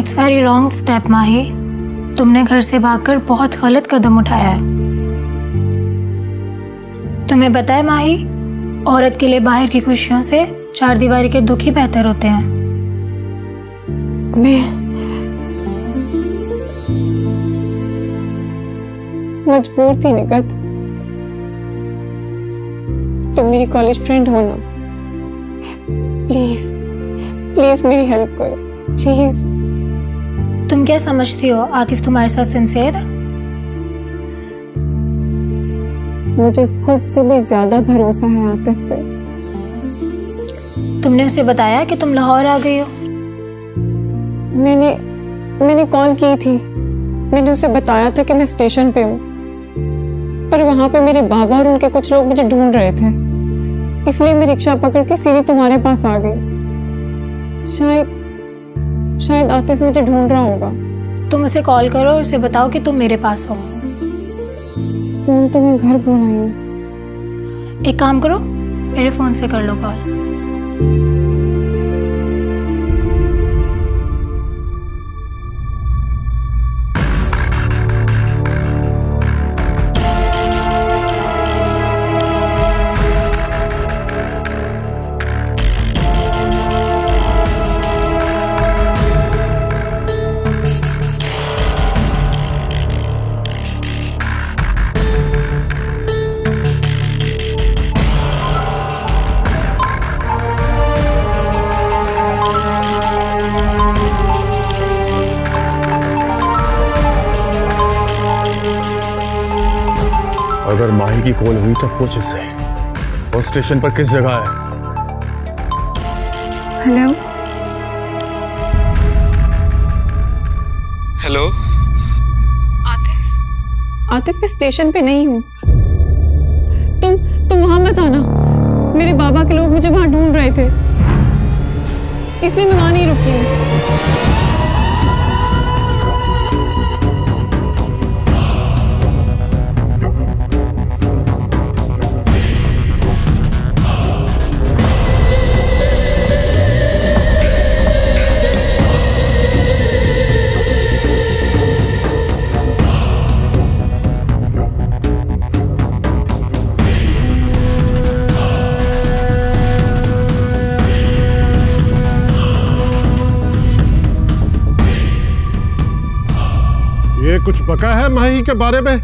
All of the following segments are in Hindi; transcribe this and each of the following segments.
इट्स वेरी रॉन्ग स्टेप माही। तुमने घर से भागकर बहुत गलत कदम उठाया है। तुम्हें पता है माही, औरत के लिए बाहर की खुशियों से चारदीवारी के दुख ही बेहतर होते हैं। मैं मजबूर थी निकत। तुम मेरी कॉलेज फ्रेंड हो ना, प्लीज प्लीज मेरी हेल्प करो प्लीज। तुम क्या समझती हो आतिफ तुम्हारे साथ सिंसियर है? मुझे खुद से भी ज्यादा भरोसा है आतिफ पे। तुमने उसे बताया कि तुम लाहौर आ गई हो? मैंने कॉल की थी। मैंने उसे बताया था कि मैं स्टेशन पे हूँ, पर वहां पे मेरे बाबा और उनके कुछ लोग मुझे ढूंढ रहे थे, इसलिए मैं रिक्शा पकड़ के सीधी तुम्हारे पास आ गई। शायद आतिफ मुझे ढूंढ रहा होगा। तुम उसे कॉल करो और उसे बताओ कि तुम मेरे पास हो। फोन तो मैं घर बुलाई हूँ। एक काम करो, मेरे फोन से कर लो कॉल। अगर माही की कॉल हुई तो पूछ इससे वो स्टेशन पर किस जगह है। हेलो हेलो आतिफ मैं स्टेशन पे नहीं हूँ। तुम वहां मत आना। मेरे बाबा के लोग मुझे वहां ढूंढ रहे थे, इसलिए मैं वहां नहीं रुकी हूँ। ये कुछ पता है माही के बारे में?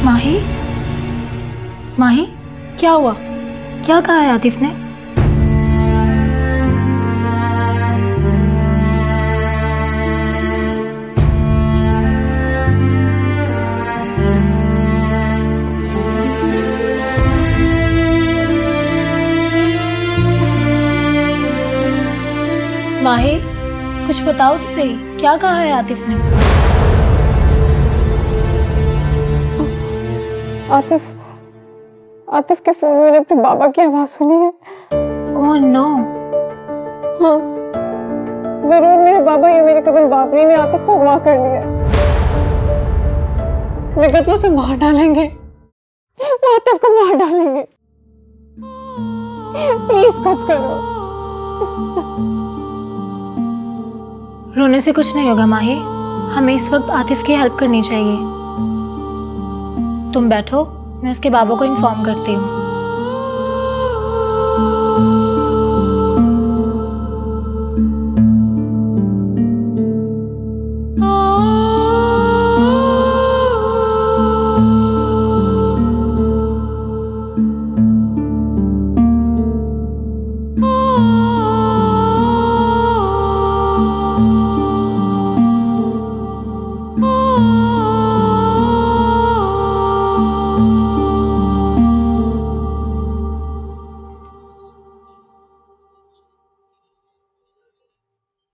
माही, माही क्या हुआ? क्या कहा है आतिफ ने? माही कुछ बताओ तो सही, क्या कहा है आतिफ ने? आतिफ के फोन में मैंने अपने बाबा की आवाज सुनी है। Oh no. हाँ जरूर मेरे बाबा या मेरे कजन बाबरी ने आतिफ को अगवा कर लिया। निकत वो उसे मार डालेंगे, वो आतिफ को मार डालेंगे। प्लीज कुछ करो। रोने से कुछ नहीं होगा माही, हमें इस वक्त आतिफ की हेल्प करनी चाहिए। तुम बैठो, मैं उसके बाबा को इन्फॉर्म करती हूँ।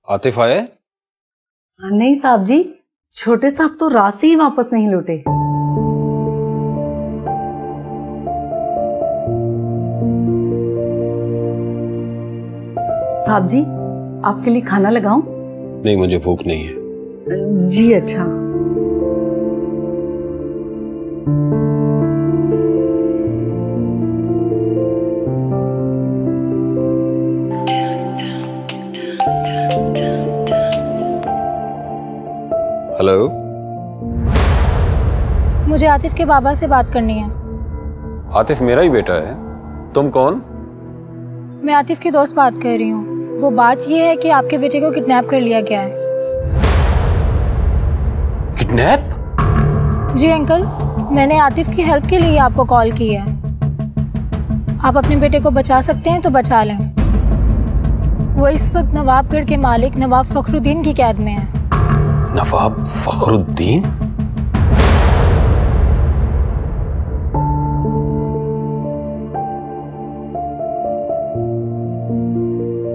आतिफ आए? नहीं साहब जी, छोटे साहब तो रात से ही वापस नहीं लौटे। साहब जी आपके लिए खाना लगाऊं? नहीं मुझे भूख नहीं है। जी अच्छा। हेलो, मुझे आतिफ के बाबा से बात करनी है। आतिफ मेरा ही बेटा है। तुम कौन? मैं आतिफ की दोस्त बात कर रही हूँ। वो बात ये है कि आपके बेटे को किडनैप कर लिया गया है। किडनैप? जी अंकल, मैंने आतिफ की हेल्प के लिए आपको कॉल की है। आप अपने बेटे को बचा सकते हैं तो बचा लें। वो इस वक्त नवाबगढ़ के मालिक नवाब फखरुद्दीन की कैद में है। नवाब फखरुद्दीन?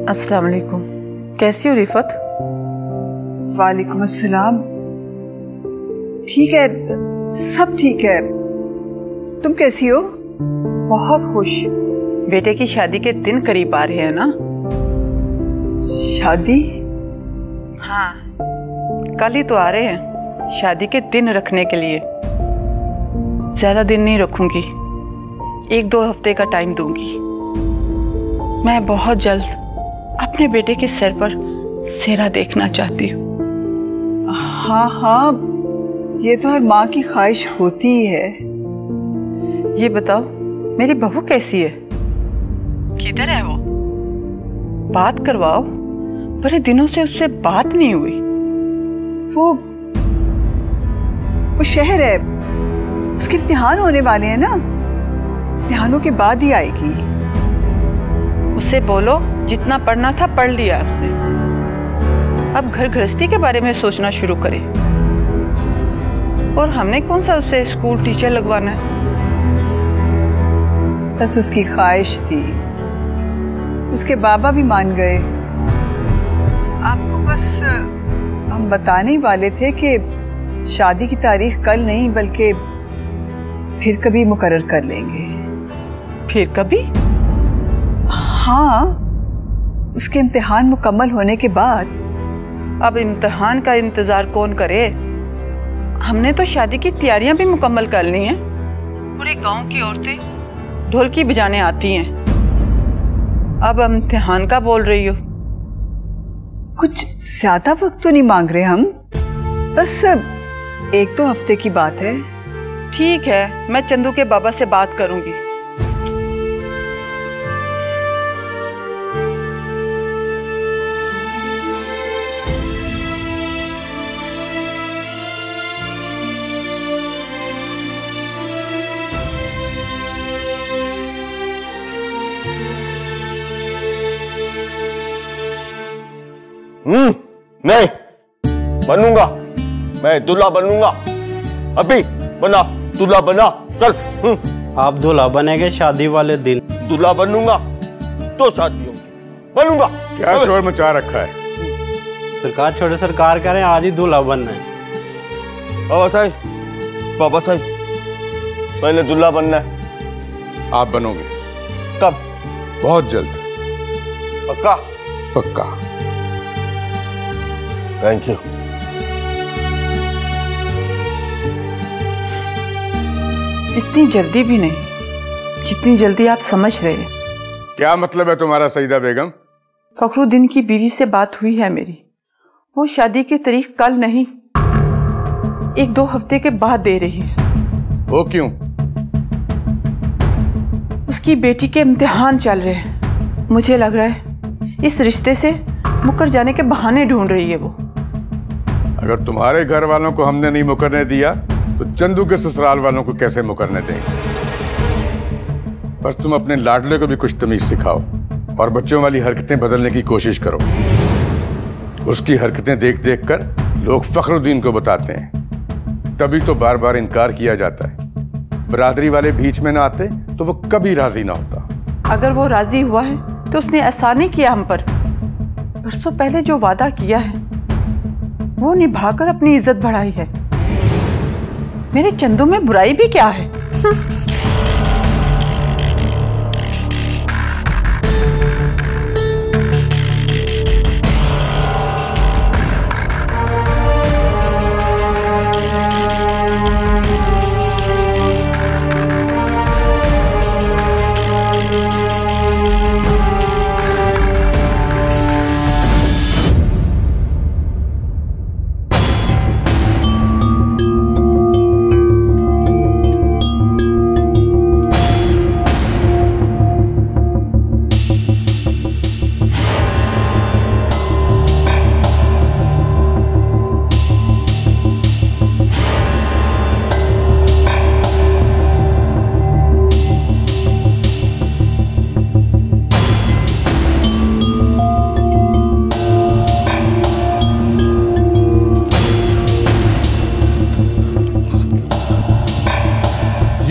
अस्सलाम वालेकुम। कैसी हो रिफत? वालेकुम अस्सलाम। ठीक है, सब ठीक है। तुम कैसी हो? बहुत खुश। बेटे की शादी के दिन करीब आ रहे हैं ना? शादी? हाँ, कल ही तो आ रहे हैं शादी के दिन रखने के लिए। ज्यादा दिन नहीं रखूंगी, 1-2 हफ्ते का टाइम दूंगी। मैं बहुत जल्द अपने बेटे के सर पर सेहरा देखना चाहती हूँ। हाँ हाँ, ये तो हर माँ की ख्वाहिश होती ही है। ये बताओ, मेरी बहू कैसी है? किधर है वो? बात करवाओ, बड़े दिनों से उससे बात नहीं हुई। वो शहर है, उसके इम्तिहान होने वाले हैं ना, इम्तिहानों के बाद ही आएगी। उससे बोलो जितना पढ़ना था पढ़ लिया उसने, अब घर गृहस्थी के बारे में सोचना शुरू करे। और हमने कौन सा उससे स्कूल टीचर लगवाना है? बस उसकी ख्वाहिश थी, उसके बाबा भी मान गए। आपको बस हम बताने ही वाले थे कि शादी की तारीख कल नहीं बल्कि फिर कभी मुकर्रर कर लेंगे। फिर कभी? हाँ, उसके इम्तिहान मुकम्मल होने के बाद। अब इम्तिहान का इंतजार कौन करे? हमने तो शादी की तैयारियां भी मुकम्मल कर ली हैं। पूरे गांव की औरतें ढोलकी बजाने आती हैं। अब इम्तिहान का बोल रही हो? कुछ ज्यादा वक्त तो नहीं मांग रहे हम, बस 1-2 हफ्ते की बात है। ठीक है, मैं चंदू के बाबा से बात करूंगी। नहीं बनूंगा, मैं दूल्हा बनूंगा। अभी बना, दूल्हा बना, चल। आप दूल्हा बनेंगे शादी वाले दिन? दूल्हा बनूंगा तो शादी होगी, बनूंगा। क्या शोर मचा रखा है? सरकार छोटे सरकार कह रहे हैं आज ही दूल्हा बनना है। बाबा साहब, बाबा साहब, पहले दूल्हा बनना है। आप बनोगे? कब? बहुत जल्द। पक्का? पक्का। Thank you. इतनी जल्दी भी नहीं, जितनी जल्दी आप समझ रहे हैं। क्या मतलब है तुम्हारा सईदा बेगम? फखरुद्दीन की बीवी से बात हुई है मेरी। वो शादी की तारीख कल नहीं, 1-2 हफ्ते के बाद दे रही है। वो क्यों? उसकी बेटी के इम्तिहान चल रहे हैं। मुझे लग रहा है इस रिश्ते से मुकर जाने के बहाने ढूंढ रही है वो। अगर तुम्हारे घर वालों को हमने नहीं मुकरने दिया तो चंदू के ससुराल वालों को कैसे मुकरने देंगे? बस तुम अपने लाडले को भी कुछ तमीज सिखाओ और बच्चों वाली हरकतें बदलने की कोशिश करो। उसकी हरकतें देख देख कर लोग फखरुद्दीन को बताते हैं, तभी तो बार बार इनकार किया जाता है। बरादरी वाले बीच में ना आते तो वो कभी राजी ना होता। अगर वो राजी हुआ है तो उसने एहसान नहीं किया हम पर। बरसों पहले जो वादा किया है वो निभाकर अपनी इज्जत बढ़ाई है। मेरे चंदू में बुराई भी क्या है?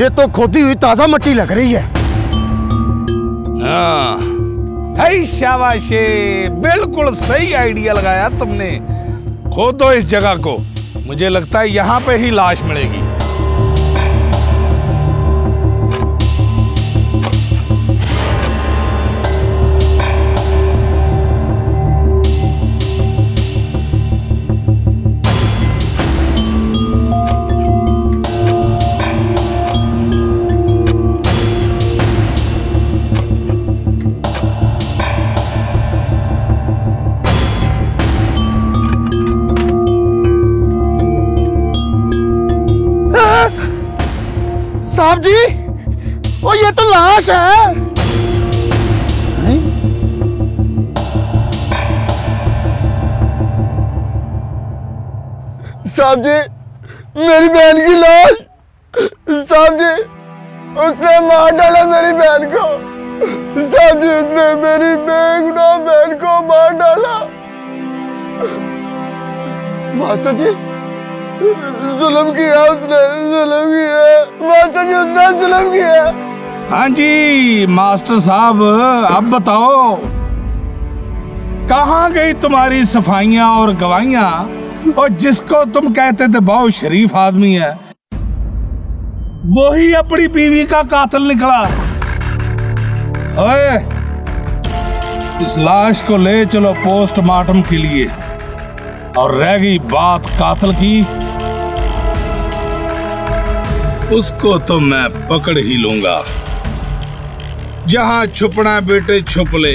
ये तो खोदी हुई ताजा मिट्टी लग रही है। हाँ, शाबाश, बिल्कुल सही आइडिया लगाया तुमने। खोदो इस जगह को, मुझे लगता है यहाँ पे ही लाश मिलेगी। साहब जी, ओ ये तो लाश है। साहब जी, मेरी बहन की लाश। साहब जी, उसने मार डाला मेरी बहन को। साहब जी, उसने मेरी बेगुनाह बहन को मार डाला। मास्टर जी, जुल्म किया उसने, जुल्म किया मास्टर जी, उसने जुल्म किया। हाँ जी मास्टर साहब, अब बताओ कहाँ गई तुम्हारी सफाइयां और गवाहियां? और जिसको तुम कहते थे बहुत शरीफ आदमी है, वही अपनी बीवी का कातिल निकला। ओए, इस लाश को ले चलो पोस्टमार्टम के लिए। और रह गई बात कातिल की, उसको तो मैं पकड़ ही लूंगा। जहां छुपना बेटे छुप ले,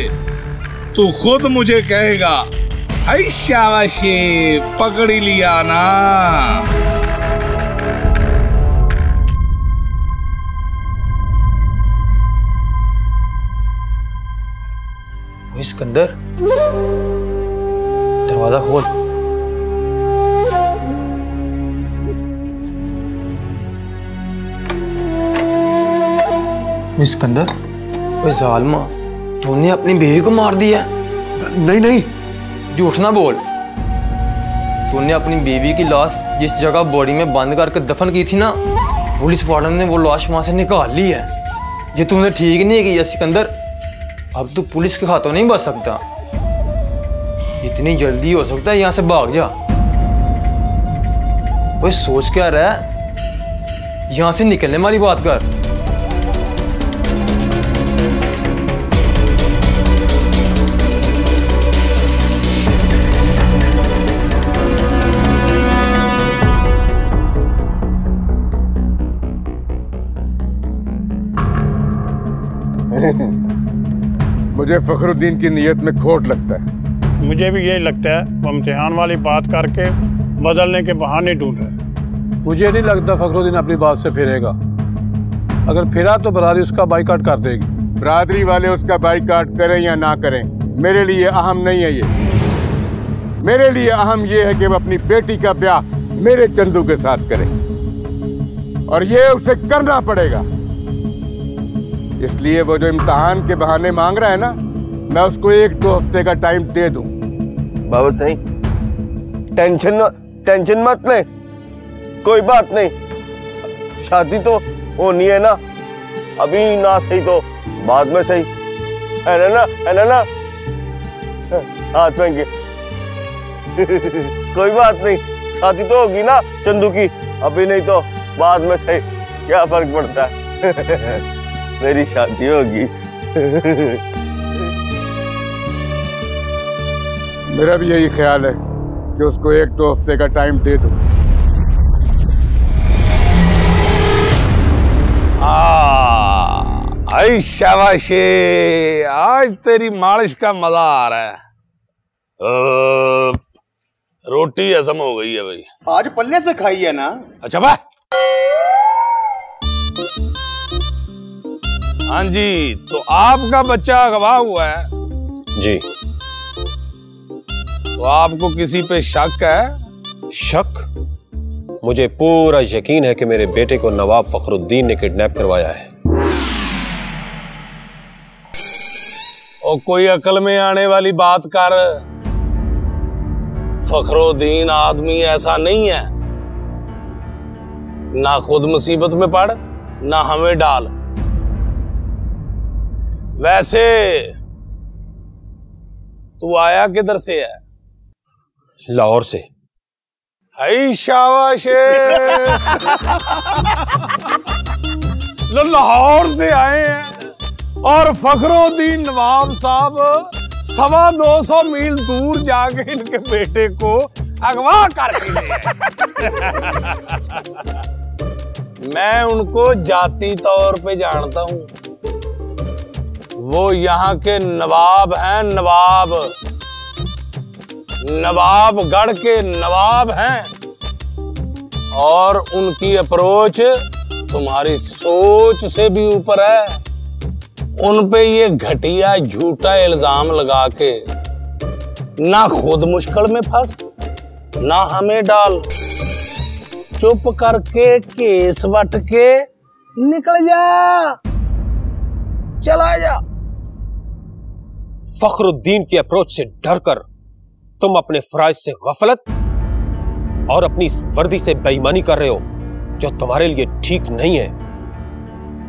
तू खुद मुझे कहेगा, हाय शाबाशी, पकड़ ही लिया ना। सिकंदर, दरवाजा खोल। सिकंदर, ओए जालिमा, तूने अपनी बीवी को मार दिया? नहीं नहीं, झूठ ना बोल। तूने अपनी बीवी की लाश जिस जगह बॉडी में बंद करके दफन की थी ना, पुलिस वालों ने वो लाश वहां से निकाल ली है। ये तुमने ठीक नहीं किया सिकंदर। अब तू पुलिस के हाथों नहीं बच सकता। जितनी जल्दी हो सकता है यहाँ से भाग जा। ओए सोच क्या रहा है, यहाँ से निकलने वाली बात कर। मुझे फखरुद्दीन की नीयत में खोट लगता है। मुझे भी यही लगता है, वो इम्तिहान वाली बात करके बदलने के बहाने ढूंढ रहे हैं। मुझे नहीं लगता फखरुद्दीन अपनी बात से फिरेगा। अगर फिरा तो बरादरी उसका बाइकाट कर देगी। बरादरी वाले उसका बाइकाट करें या ना करें, मेरे लिए अहम नहीं है। ये मेरे लिए अहम ये है कि वो अपनी बेटी का ब्याह मेरे चंदू के साथ करे, और ये उसे करना पड़ेगा। इसलिए वो जो इम्तिहान के बहाने मांग रहा है ना, मैं उसको 1-2 हफ्ते का टाइम दे दूं। बाबा सही, टेंशन मत ले, कोई बात नहीं। शादी तो होनी है ना, अभी ना सही तो बाद में सही, है ना? है ना? हाथ में कोई बात नहीं, शादी तो होगी ना चंदू की, अभी नहीं तो बाद में सही, क्या फर्क पड़ता है। मेरी शादी होगी। मेरा भी यही ख्याल है कि उसको 1-2 हफ्ते का टाइम दे दूं। आई शाबाशी, आज तेरी मालिश का मजा आ रहा है। रोटी हजम हो गई है भाई। आज पल्ले से खाई है ना? अच्छा बा। हाँ जी, तो आपका बच्चा अगवा हुआ है जी। तो आपको किसी पे शक है? शक? मुझे पूरा यकीन है कि मेरे बेटे को नवाब फखरुद्दीन ने किडनैप करवाया है। और कोई अकल में आने वाली बात कर। फखरुद्दीन आदमी ऐसा नहीं है, ना खुद मुसीबत में पड़ ना हमें डाल। वैसे तू आया किधर से है? लाहौर से। हाय शाबाश लो लाहौर से आए हैं और फखरुद्दीन नवाब साहब 250 मील दूर जाके इनके बेटे को अगवा करके ले आए। मैं उनको जाती तौर पे जानता हूं, वो यहाँ के नवाब हैं, नवाब, नवाबगढ़ के नवाब हैं। और उनकी अप्रोच तुम्हारी सोच से भी ऊपर है। उन पे ये घटिया झूठा इल्जाम लगा के ना खुद मुश्किल में फंस, ना हमें डाल। चुप करके केस बट के निकल जा, चला जा। फखरुद्दीन की अप्रोच से डरकर तुम अपने फराइज से गफलत और अपनी इस वर्दी से बेईमानी कर रहे हो, जो तुम्हारे लिए ठीक नहीं है।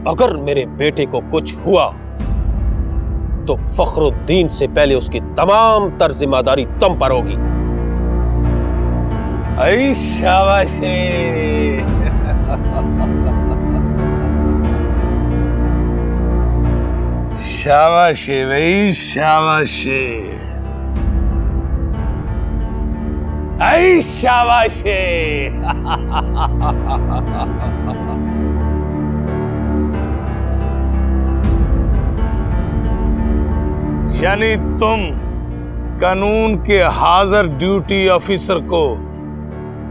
अगर मेरे बेटे को कुछ हुआ तो फखरुद्दीन से पहले उसकी तमाम तर जिम्मेदारी तुम पर होगी। ऐ शाबाश शाबाश भाई, शाबाश, ऐ शाबाश। यानी तुम कानून के हाजिर ड्यूटी ऑफिसर को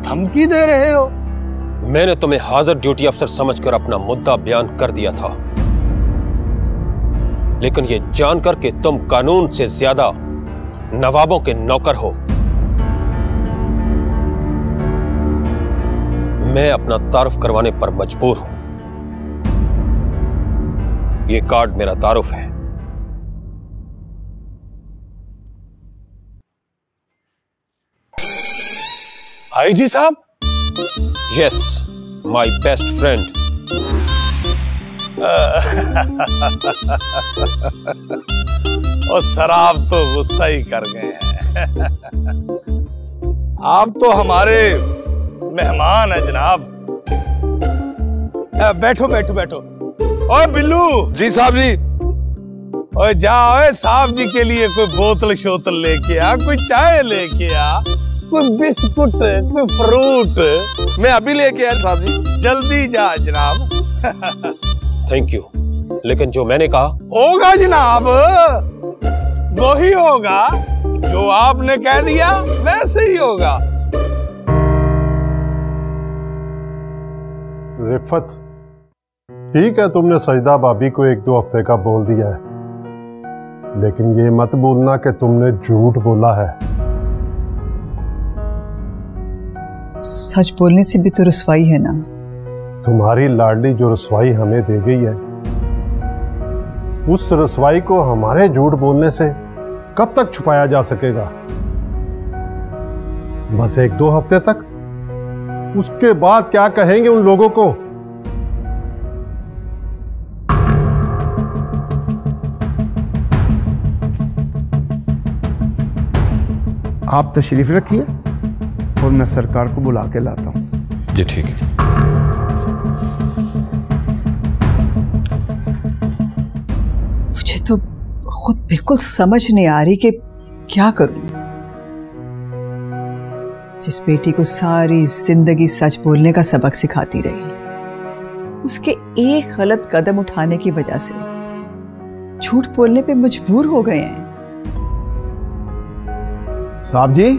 धमकी दे रहे हो? मैंने तुम्हें हाजिर ड्यूटी अफसर समझकर अपना मुद्दा बयान कर दिया था, लेकिन यह जानकर कि तुम कानून से ज्यादा नवाबों के नौकर हो, मैं अपना तारुफ करवाने पर मजबूर हूं। यह कार्ड मेरा तारुफ है। आईजी साहब? Yes, my best friend. और शराब तो गुस्सा ही कर गए हैं। आप तो हमारे मेहमान है जनाब। बैठो बैठो बैठो। ओए बिल्लू। जी साहब जी। ओए जा, ओए साहब जी के लिए कोई बोतल शोतल लेके आ, कोई चाय लेके आ, कोई बिस्कुट, कोई फ्रूट। मैं अभी लेके आया साहब जी। जल्दी जा जनाब। थैंक यू, लेकिन जो मैंने कहा होगा जनाब, वही होगा जो आपने कह दिया, वैसे ही होगा। रिफत, ठीक है तुमने सजदा भाभी को 1-2 हफ्ते का बोल दिया है, लेकिन ये मत बोलना कि तुमने झूठ बोला है। सच बोलने से भी तो रुसवाई है ना। तुम्हारी लाडली जो रुसवाई हमें दे गई है, उस रुसवाई को हमारे झूठ बोलने से कब तक छुपाया जा सकेगा? बस 1-2 हफ्ते तक। उसके बाद क्या कहेंगे उन लोगों को? आप तशरीफ रखिए और मैं सरकार को बुला के लाता हूं। जी ठीक है। मुझे तो खुद बिल्कुल समझ नहीं आ रही कि क्या करूं। जिस बेटी को सारी जिंदगी सच बोलने का सबक सिखाती रही, उसके एक गलत कदम उठाने की वजह से झूठ बोलने पे मजबूर हो गए हैं। साहब जी,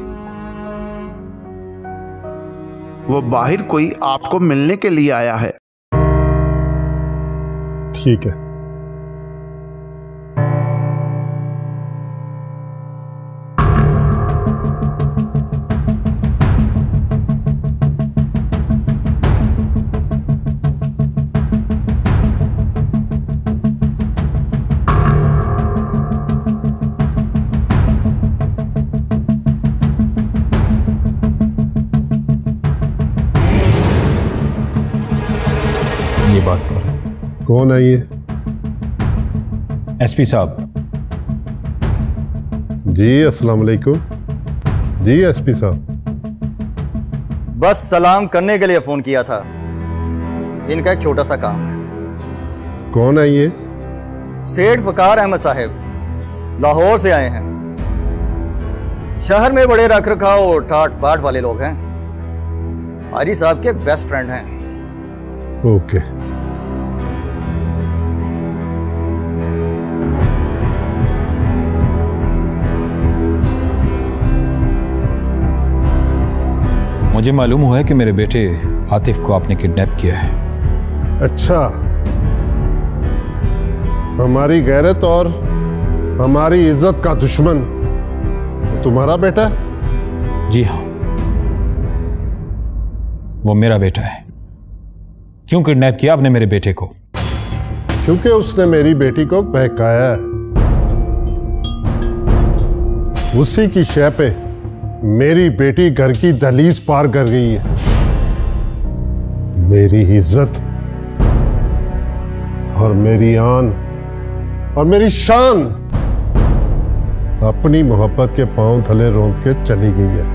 वो बाहर कोई आपको मिलने के लिए आया है। ठीक है। ये बात करो। कौन है ये? एसपी साहब। जी अस्सलाम वालेकुम। जी एसपी साहब। बस सलाम करने के लिए फोन किया था। इनका एक छोटा सा काम है। कौन है ये? सेठ वकार अहमद साहब, लाहौर से आए हैं। शहर में बड़े रख रखाव और ठाट बाट वाले लोग हैं। हाजी साहब के बेस्ट फ्रेंड हैं। ओके। मुझे मालूम हुआ है कि मेरे बेटे आतिफ को आपने किडनैप किया है। अच्छा, हमारी गैरत और हमारी इज्जत का दुश्मन तुम्हारा बेटा है? जी हाँ, वो मेरा बेटा है। क्यों किडनैप किया आपने मेरे बेटे को? क्योंकि उसने मेरी बेटी को बहकाया है। उसी की शय पे मेरी बेटी घर की दहलीज पार कर गई है। मेरी इज्जत और मेरी आन और मेरी शान अपनी मोहब्बत के पांव थले रौंद के चली गई है।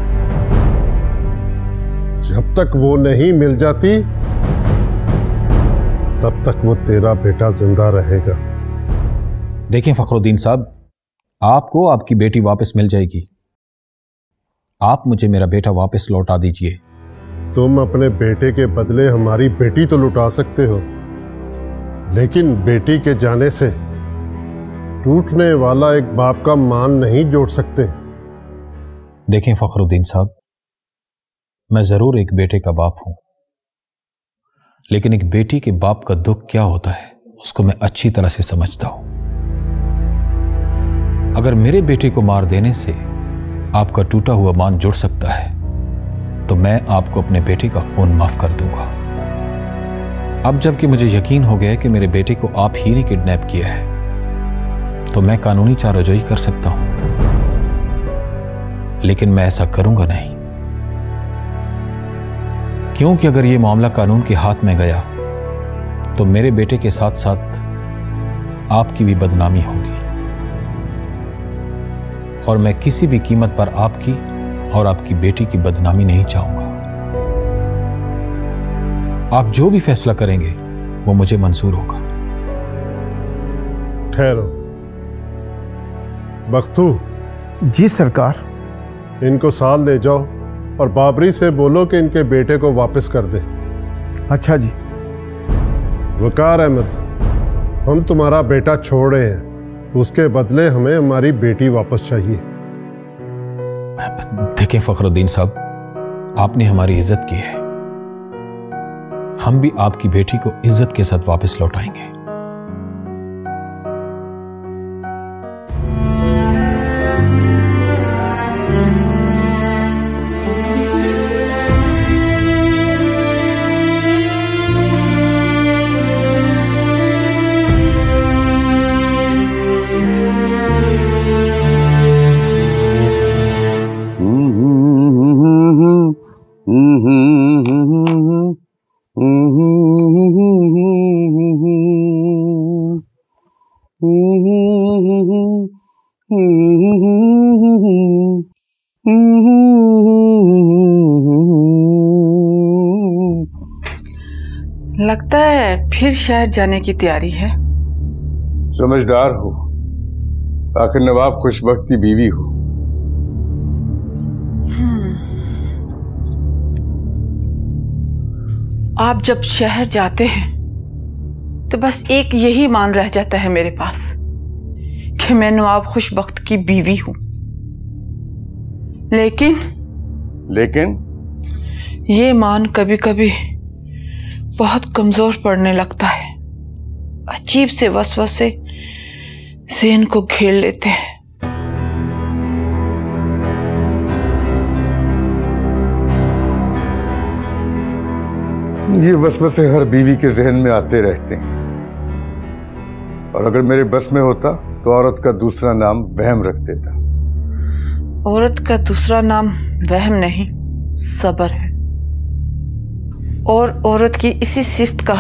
जब तक वो नहीं मिल जाती तब तक वो तेरा बेटा जिंदा रहेगा। देखें फखरुद्दीन साहब, आपको आपकी बेटी वापस मिल जाएगी। आप मुझे मेरा बेटा वापस लौटा दीजिए। तुम अपने बेटे के बदले हमारी बेटी तो लुटा सकते हो, लेकिन बेटी के जाने से टूटने वाला एक बाप का मान नहीं जोड़ सकते। देखें फखरुद्दीन साहब, मैं जरूर एक बेटे का बाप हूं, लेकिन एक बेटी के बाप का दुख क्या होता है उसको मैं अच्छी तरह से समझता हूं। अगर मेरे बेटे को मार देने से आपका टूटा हुआ मान जुड़ सकता है तो मैं आपको अपने बेटे का खून माफ कर दूंगा। अब जबकि मुझे यकीन हो गया है कि मेरे बेटे को आप ही ने किडनैप किया है तो मैं कानूनी चाराजोई कर सकता हूं, लेकिन मैं ऐसा करूंगा नहीं, क्योंकि अगर यह मामला कानून के हाथ में गया तो मेरे बेटे के साथ साथ आपकी भी बदनामी होगी और मैं किसी भी कीमत पर आपकी और आपकी बेटी की बदनामी नहीं चाहूंगा। आप जो भी फैसला करेंगे वो मुझे मंजूर होगा। ठहरो बख्तू। जी सरकार। इनको साल ले जाओ और बाबरी से बोलो कि इनके बेटे को वापस कर दे। अच्छा जी। वकार अहमद, हम तुम्हारा बेटा छोड़ रहे हैं, उसके बदले हमें हमारी बेटी वापस चाहिए। देखें फखरुद्दीन साहब, आपने हमारी इज्जत की है, हम भी आपकी बेटी को इज्जत के साथ वापस लौटाएंगे। लगता है फिर शहर जाने की तैयारी है। समझदार हो, आखिर नवाब खुशबख्त की बीवी हो। आप जब शहर जाते हैं तो बस एक यही मान रह जाता है मेरे पास कि मैं नवाब खुशबख्त की बीवी हूं। लेकिन ये मान कभी कभी बहुत कमजोर पड़ने लगता है। अजीब से वसवसे ज़हन को घेर लेते हैं। ये वसवसे हर बीवी के जहन में आते रहते हैं, और अगर मेरे बस में होता तो औरत का दूसरा नाम वहम रख देता। औरत का दूसरा नाम वहम नहीं, सब्र है। और औरत की इसी सिफ्त का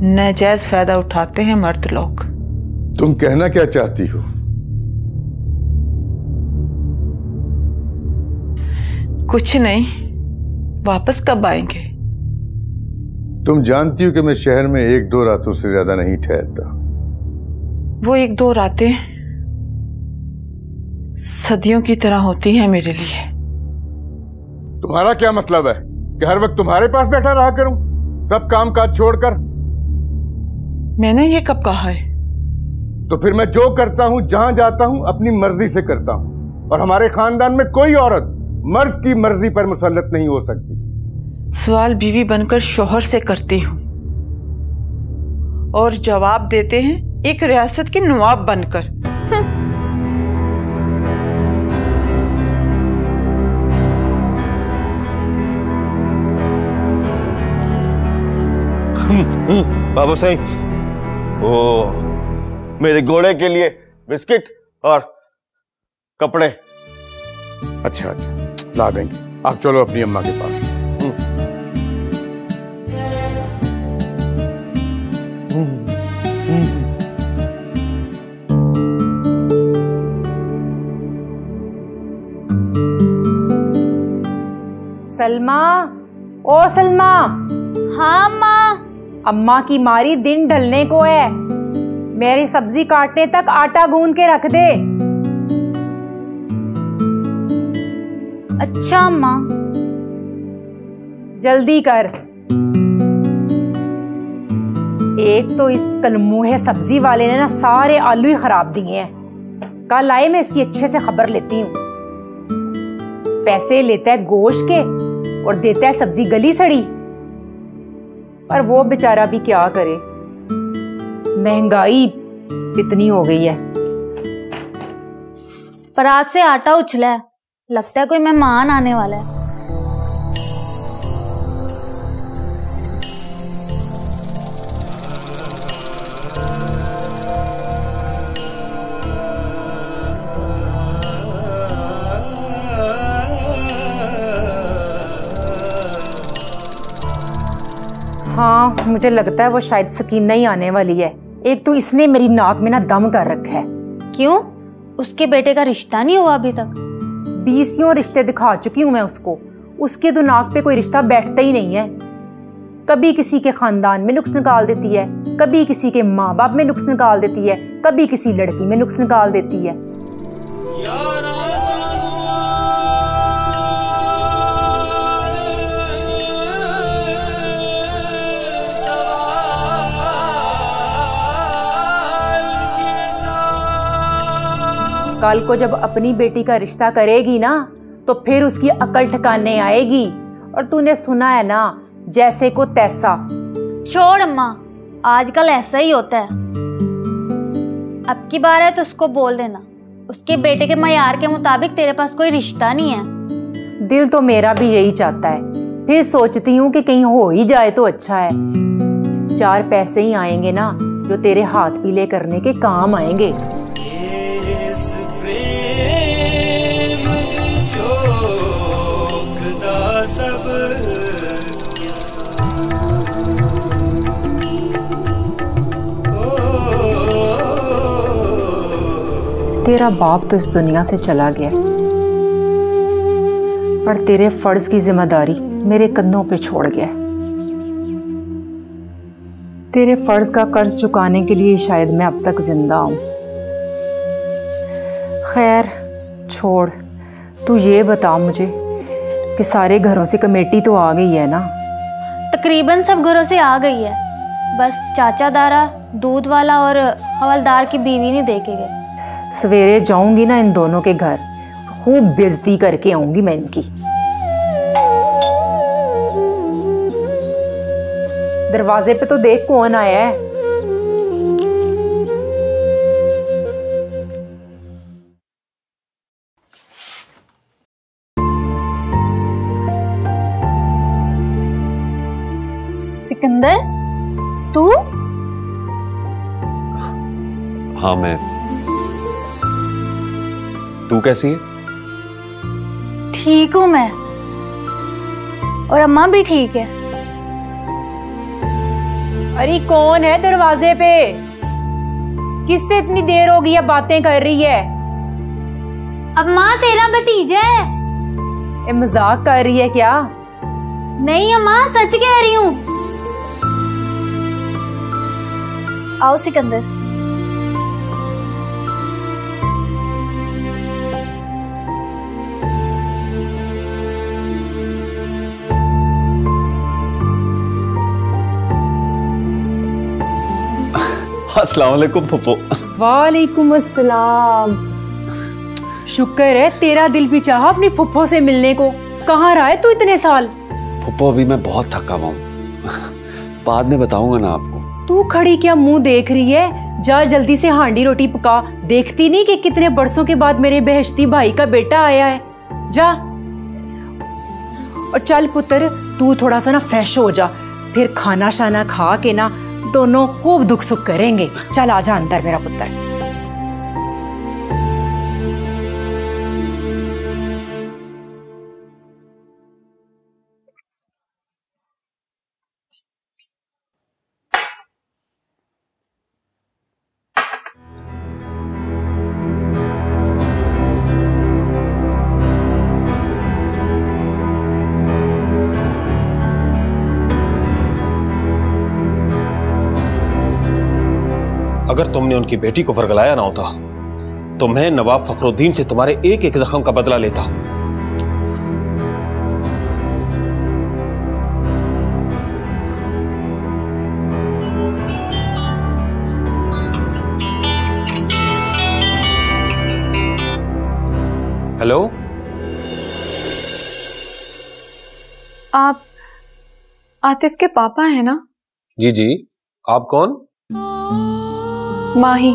नाजायज फायदा उठाते हैं मर्द लोग। तुम कहना क्या चाहती हो? कुछ नहीं, वापस कब आएंगे? तुम जानती हो कि मैं शहर में 1-2 रातों से ज्यादा नहीं ठहरता। वो 1-2 रातें सदियों की तरह होती हैं मेरे लिए। तुम्हारा क्या मतलब है कि हर वक्त तुम्हारे पास बैठा रहा करूं, सब काम काज छोड़कर? मैंने ये कब कहा है? तो फिर मैं जो करता हूं, जहां जाता हूं, अपनी मर्जी से करता हूं, और हमारे खानदान में कोई औरत मर्द की मर्जी पर मुसल्लत नहीं हो सकती। सवाल बीवी बनकर शोहर से करती हूं और जवाब देते हैं एक रियासत के नवाब बनकर। बाबू सही, ओ मेरे घोड़े के लिए बिस्किट और कपड़े। अच्छा अच्छा, ला देंगे। आप चलो अपनी अम्मा के पास। सलमा, ओ सलमा। हाँ अम्मा। अम्मा की मारी दिन ढलने को है, मेरी सब्जी काटने तक आटा गूंद के रख दे। अच्छा अम्मा। जल्दी कर। एक तो इस कलमुहे सब्जी वाले ने ना सारे आलू ही खराब दिए हैं। कल आए, मैं इसकी अच्छे से खबर लेती हूँ। पैसे लेता है गोश्त के और देता है सब्जी गली सड़ी। पर वो बेचारा भी क्या करे, महंगाई इतनी हो गई है। परात से आटा उछला है, लगता है कोई मेहमान आने वाला है। हाँ, मुझे लगता है वो शायद सकीना ही आने वाली है। एक तो इसने मेरी नाक में ना दम कर रखा है। क्यों? उसके बेटे का रिश्ता नहीं हुआ अभी तक? 20 रिश्ते दिखा चुकी हूँ मैं उसको। उसके तो नाक पे कोई रिश्ता बैठता ही नहीं है। कभी किसी के खानदान में नुक्स निकाल देती है, कभी किसी के माँ बाप में नुक्स निकाल देती है, कभी किसी लड़की में नुक्स निकाल देती है। कल को जब अपनी बेटी का रिश्ता करेगी ना, तो फिर उसकी अकल ठिकाने आएगी। और तूने सुना है ना, जैसे को तैसा। छोड़ अम्मा, आजकल ऐसा ही होता है। अब की बार है तो उसको बोल देना, उसके बेटे के मयार के मुताबिक तेरे पास कोई रिश्ता नहीं है। दिल तो मेरा भी यही चाहता है, फिर सोचती हूँ कि कहीं हो ही जाए तो अच्छा है। 4 पैसे ही आएंगे ना, जो तेरे हाथ पीले करने के काम आएंगे। तेरा बाप तो इस दुनिया से चला गया, पर तेरे फर्ज की जिम्मेदारी मेरे कंधों पे छोड़ गया। तेरे फर्ज का कर्ज चुकाने के लिए शायद मैं अब तक जिंदा हूं। खैर छोड़, तू ये बता मुझे कि सारे घरों से कमेटी तो आ गई है ना? तकरीबन सब घरों से आ गई है, बस चाचा दारा, दूध वाला और हवलदार की बीवी नहीं दे के गए। सवेरे जाऊंगी ना इन दोनों के घर, खूब बेइज्जती करके आऊंगी मैं इनकी। दरवाजे पे तो देख कौन आया है। सिकंदर, तू? हाँ मैं। तू कैसी है? ठीक हूं मैं, और अम्मा भी ठीक है। अरे कौन है दरवाजे पे? किससे इतनी देर हो गई है बातें कर रही है? अम्मा तेरा भतीजा है। ये मजाक कर रही है क्या? नहीं अम्मा सच कह रही हूँ। आओ सिकंदर। अस्सलाम वालेकुम फुप्पो। वालेकुम अस्सलाम। शुक्र है तेरा दिल भी चाहा अपनी फुप्पो से मिलने को। कहाँ रहा है तू इतने साल? फुप्पो अभी मैं बहुत थका हुआ हूँ, बाद में बताऊंगा ना आपको। तू खड़ी क्या मुंह देख रही है? जा जल्दी से हांडी रोटी पका। देखती नहीं कि कितने बरसों के बाद मेरे बेहश्ती भाई का बेटा आया है? जा और चल पुत्र, तू थोड़ा सा ना फ्रेश हो जा, फिर खाना शाना खा के ना दोनों खूब दुख सुख करेंगे। चल आजा अंदर मेरा पुत्र। अगर तुमने उनकी बेटी को वर्गलाया ना होता तो मैं नवाब फखरुद्दीन से तुम्हारे एक एक जख्म का बदला लेता। हेलो, आप आतिफ के पापा हैं ना? जी जी, आप कौन? माही।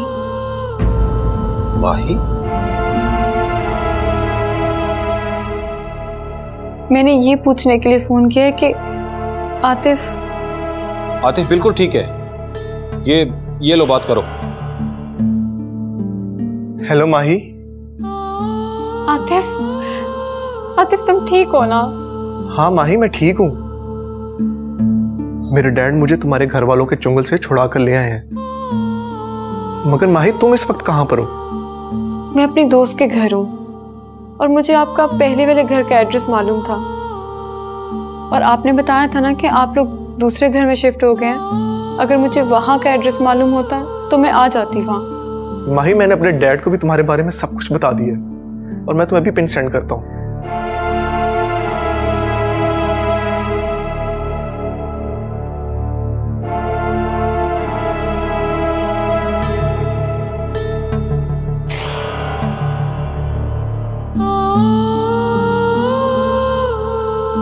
माही? मैंने ये पूछने के लिए फोन किया है कि आतिफ बिल्कुल ठीक है। ये लो बात करो। हेलो माही। आतिफ तुम ठीक हो ना? हाँ माही मैं ठीक हूँ। मेरे डैड मुझे तुम्हारे घर वालों के चुंगल से छुड़ा कर ले आए हैं। मगर माही तुम इस वक्त कहां पर हो? मैं अपनी दोस्त के घर हूँ और मुझे आपका पहले वाले घर का एड्रेस मालूम था और आपने बताया था ना कि आप लोग दूसरे घर में शिफ्ट हो गए हैं। अगर मुझे वहाँ का एड्रेस मालूम होता तो मैं आ जाती वहाँ। माही मैंने अपने डैड को भी तुम्हारे बारे में सब कुछ बता दिया और मैं तुम्हें भी पिन सेंड करता हूँ।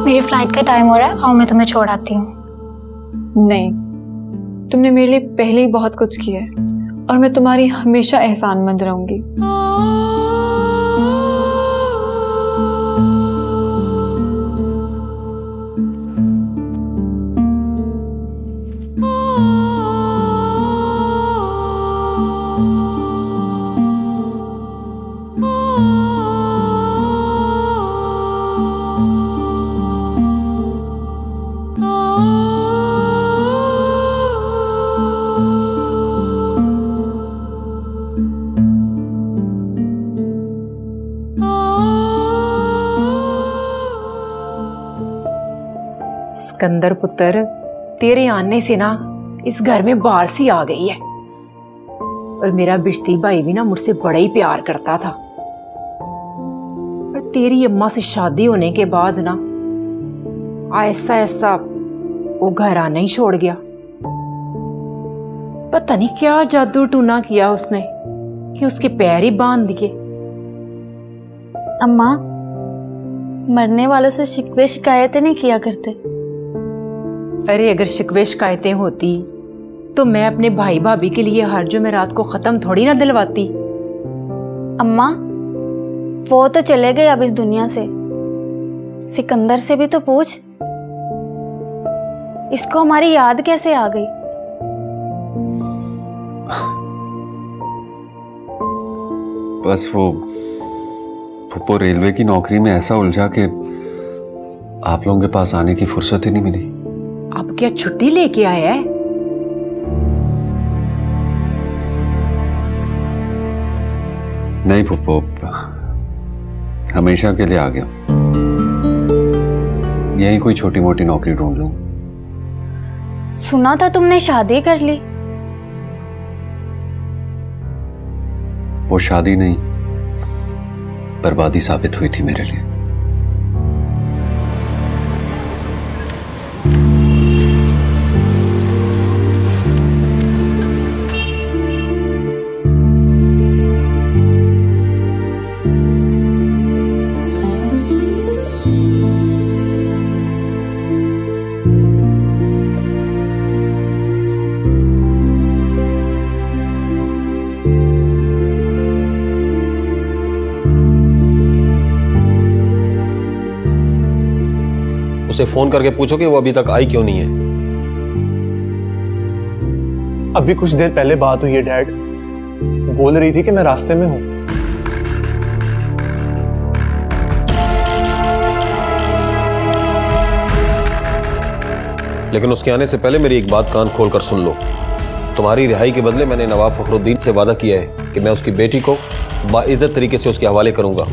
मेरी फ्लाइट का टाइम हो रहा है, आओ मैं तुम्हें छोड़ आती हूँ। नहीं, तुमने मेरे लिए पहले ही बहुत कुछ किया है और मैं तुम्हारी हमेशा एहसानमंद रहूंगी। सिकंदर पुत्र, तेरे आने से ना इस घर में बाहर सी आ गई है और मेरा बिश्ती भाई भी ना मुझसे बड़ा ही प्यार करता था। पर तेरी अम्मा से शादी होने के बाद ना ऐसा ऐसा वो घर आना ही छोड़ गया। पता नहीं क्या जादू टूना किया उसने कि उसके पैर ही बांध दिए। अम्मा, मरने वालों से शिकवे शिकायतें नहीं किया करते। अरे अगर शिकवे शिकायतें होती तो मैं अपने भाई भाभी के लिए हर जुमेरात को खत्म थोड़ी ना दिलवाती। अम्मा, वो तो चले गए अब इस दुनिया से। सिकंदर से भी तो पूछ, इसको हमारी याद कैसे आ गई? बस वो फुप्पो रेलवे की नौकरी में ऐसा उलझा कि आप लोगों के पास आने की फुर्सत ही नहीं मिली। अब क्या छुट्टी लेके आया है? नहीं फुप्पो, हमेशा के लिए आ गया। यही कोई छोटी मोटी नौकरी ढूंढ लूं। सुना था तुमने शादी कर ली। वो शादी नहीं, बर्बादी साबित हुई थी मेरे लिए। उसे फोन करके पूछो कि वो अभी तक आई क्यों नहीं है। अभी कुछ देर पहले बात हुई है डैड, बोल रही थी कि मैं रास्ते में हूं। लेकिन उसके आने से पहले मेरी एक बात कान खोल कर सुन लो। तुम्हारी रिहाई के बदले मैंने नवाब फखरुद्दीन से वादा किया है कि मैं उसकी बेटी को बाइज्जत तरीके से उसके हवाले करूंगा।